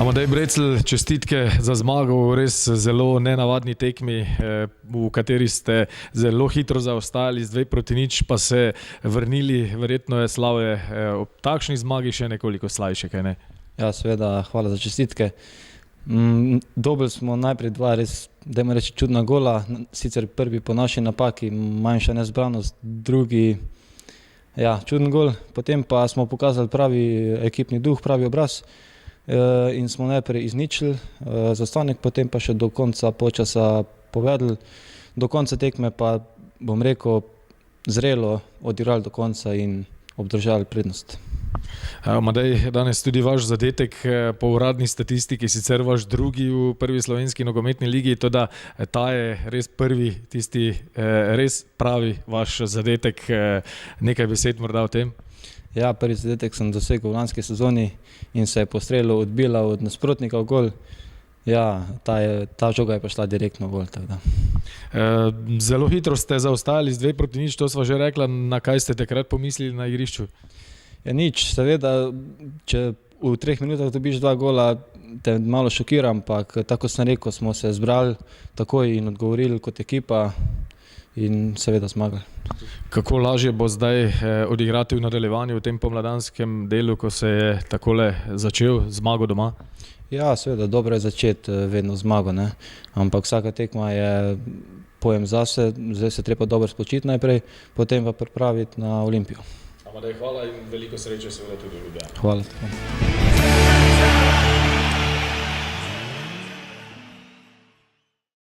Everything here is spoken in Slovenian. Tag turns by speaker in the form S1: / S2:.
S1: Amadej Brecelj, čestitke za zmago v res zelo nenavadni tekmi, v kateri ste zelo hitro zaostajali z 2-0, pa se vrnili. Verjetno je Slavje ob takšni zmagi še nekoliko slajše, kaj ne?
S2: Ja, seveda, hvala za čestitke. Dobili smo najprej dva res, dajmo reči, čudna gola, sicer prvi po naši napaki, manjša nezbranost, drugi čuden gol. Potem pa smo pokazali pravi ekipni duh, pravi obraz in smo najprej izničili zaostanek, potem pa še do konca polčasa povedali. Do konca tekme pa, bom rekel, zrelo odigrali do konca in obdržali prednost.
S1: Amadej, danes tudi vaš zadetek po uradni statistiki, sicer vaš drugi v prvi slovenski nogometni ligi, toda ta je res prvi, tisti res pravi vaš zadetek. Nekaj besed morda o tem?
S2: Ja, prvi zadetek sem dosegel v lanski sezoni in se je po strelu odbila od nasprotnika v gol. Ja, ta žoga je pa šla direktno v gol.
S1: Zelo hitro ste zaostajali z 2-0, to sva že rekla, na kaj ste takrat pomislili na igrišču?
S2: Ja, nič, seveda, če v 3 minutah dobiš 2 gola, te malo šokira, ampak tako sem rekel, smo se zbrali takoj in odgovorili kot ekipa in seveda zmagali.
S1: Kako lažje bo zdaj odigrati v nadaljevanju v tem pomladanskem delu, ko se je takole začel zmago doma?
S2: Ja, seveda, dobro je začeti vedno zmago, ne? Ampak vsaka tekma je pojem zase, zdaj se treba dobro spočiti najprej, potem pa pripraviti na Olimpijo.
S1: Amadej, hvala in veliko sreče seveda tudi v Ljubljani.
S2: Hvala.